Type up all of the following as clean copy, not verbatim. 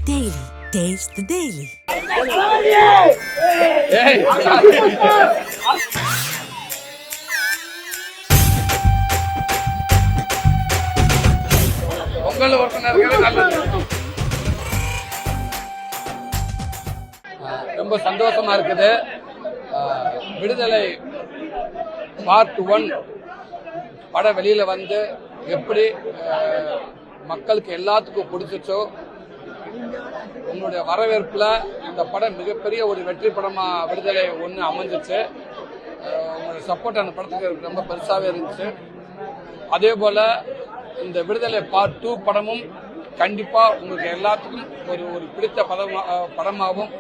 Daily. Taste the Daily. Pongal உறுப்பினர்களே நல்லது. ரொம்ப சந்தோஷமா இருக்குது. விடுதலை பார்ட் 1 படம் வெளியில வந்து எப்படி மக்களுக்கு எல்லாத்துக்கும் பிடிச்சிச்சோ, உங்களுடைய வரவேற்புல இந்த படம் மிகப்பெரிய ஒரு வெற்றி படமா விடுதலை 1 அமைஞ்சிச்சு. உங்களுடைய சப்போர்ட் அந்த படத்துக்கு ரொம்ப பெருசாவே இருந்துச்சு. அதே போல இந்த விடுதலை பார்ட் 2 படமும் கண்டிப்பா உங்களுக்கு எல்லாத்துக்கும் ஒரு பிடித்த படமாகவும்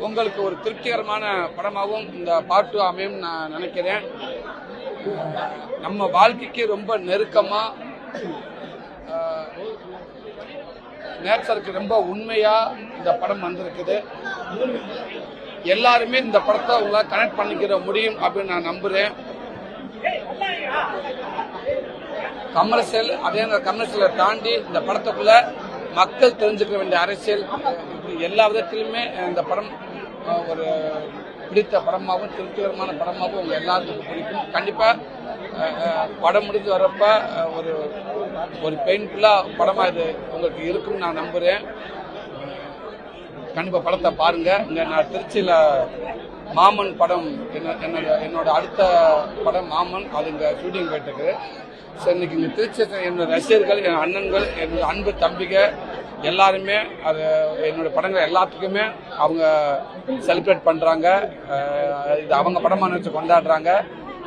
உங்களுக்கு ஒரு திருப்திகரமான படமாகவும் இந்த பார்ட் 2 அமையும் நான் நினைக்கிறேன். நம்ம வாழ்க்கைக்கு ரொம்ப நெருக்கமா, நேச்சருக்கு ரொம்ப உண்மையா இந்த படம் வந்திருக்குது. எல்லாருமே இந்த படத்தை உங்களால் கனெக்ட் பண்ணிக்கிற முடியும் அப்படின்னு நான் நம்புறேன். கமர்ஷியல், அதே கமர்ஷியலை தாண்டி இந்த படத்துக்குள்ள மக்கள் தெரிஞ்சுக்க வேண்டிய அரசியல், எல்லா விதத்திலுமே இந்த படம் ஒரு பிடித்த படமாகவும் திருப்திகரமான படமாகவும் உங்க எல்லாத்துக்கும் பிடிக்கும். கண்டிப்பா படம் முடிஞ்சு வரப்ப ஒரு பெயின்ஃபுல்லா படமா இது உங்களுக்கு இருக்குன்னு நான் நம்புறேன். கண்டிப்பா படத்தை பாருங்க. இங்க நான் திருச்சியில மாமன் படம் என்னோட அடுத்த படம் மாமன், அது இங்க ஷூட்டிங் போயிட்டு இருக்கு. ஸோ இன்னைக்கு இங்கே திருச்சி என்னோட ரசிகர்கள், என் அண்ணன்கள், என்னோட அன்பு தம்பிக எல்லாருமே அது என்னோட படங்கள் எல்லாத்துக்குமே அவங்க செலிப்ரேட் பண்றாங்க. இது அவங்க படமா நினைச்சு கொண்டாடுறாங்க.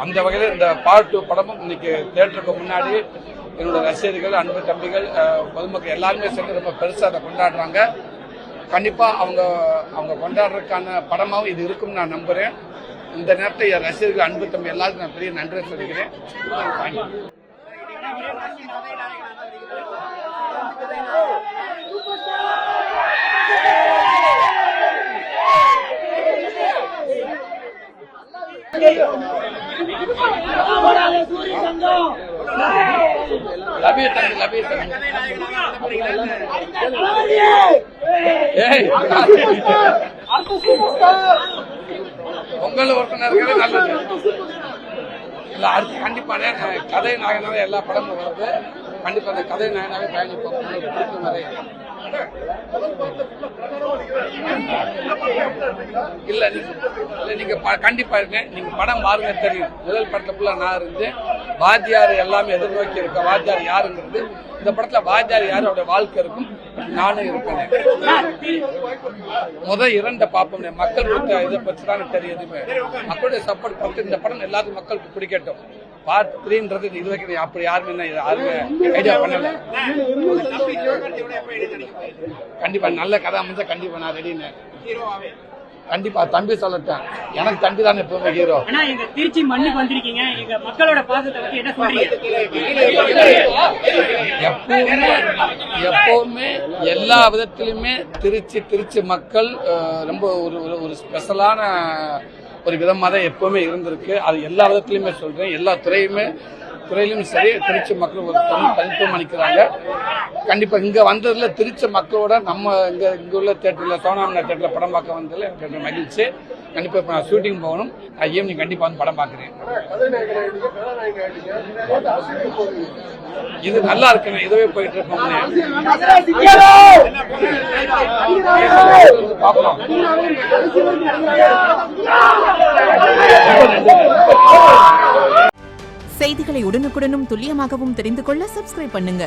அந்த வகையில் இந்த பார்ட் 2 படமும் இன்னைக்கு தியேட்டருக்கு முன்னாடி என்னோட ரசிகர்கள், அன்பு தம்பிகள், பொதுமக்கள் எல்லாருமே சேர்ந்து ரொம்ப பெருசாக அதை கொண்டாடுறாங்க. கண்டிப்பா அவங்க கொண்டாடுறதுக்கான படமாகவும் இது இருக்கும்னு நான் நம்புறேன். இந்த நேரத்தில் என் ரசிகர்கள், அன்பு தம்பி எல்லாருக்கும் நான் பெரிய நன்றி சொல்லிக்கிறேன். பொங்கல் உறுப்பினர்களே நல்லது. இல்ல அடுத்து கண்டிப்பா கதை நாயகனாவே எல்லா படமும் வருது. கண்டிப்பா அந்த கதை நாயகனாவே பயணிப்போம். பிடிக்கும் நிறைய இல்ல நீங்க கண்டிப்பா இருக்கேன். நீங்க படம் பாருங்க தெரியும். முதல் படத்துல நான் இருந்து வாத்தியார் எல்லாமே எதிர்நோக்கி இருக்க வாத்தியார் யாருங்கிறது. இந்த படத்துல வாத்தியார் யாரு, அவருடைய வாழ்க்கை இருக்கும், நானும் இருப்பேன். முதல் 2 பார்ப்போம். மக்கள் இதை பற்றி தானே தெரியுது. மக்களுடைய சப்போர்ட் பார்த்து இந்த படம் எல்லாத்துக்கும் மக்களுக்கு பிடிக்கட்டும். பார்ட் 3ன்றது இது வரைக்கும் அப்படி யாருமே ஐடியா பண்ணல. கண்டிப்பா நல்ல கதை அமைஞ்சா கண்டிப்பா நான் ரெடின்னு. கண்டிப்பா தம்பி சொல்லட்டேன். எனக்கு தம்பி தானே எப்பவுமே ஹீரோ. திருச்சி மண்ணுக்கு வந்திருக்கீங்க, எங்க மக்களோட பாசத்தை பத்தி என்ன சொல்றீங்க? எப்பவுமே எல்லா விதத்திலுமே திருச்சி மக்கள் ரொம்ப ஒரு ஸ்பெஷலான ஒரு விதமாக தான் எப்பவுமே இருந்திருக்கு. அது எல்லா விதத்திலுமே சொல்றேன். எல்லா துறையிலும் சரி திருச்சி மக்கள் ஒரு தனித்துவம் அளிக்கிறாங்க. கண்டிப்பா இங்க வந்ததுல திருச்சி மக்களோட நம்ம இங்க உள்ள தியேட்டர்ல, சோனாமனா தியேட்டர்ல படம் பார்க்க வந்ததுல எனக்கு மகிழ்ச்சி. கண்டிப்பா இப்ப நான் ஷூட்டிங் போகணும். நான் ஈவினிங் கண்டிப்பா வந்து படம் பார்க்கிறேன். இது நல்லா இருக்குண்ணே. இதுவே போயிட்டு இருக்கோம். செய்திகளை உடனுக்குடனும் துல்லியமாகவும் தெரிந்து கொள்ள சப்ஸ்கிரைப் பண்ணுங்க.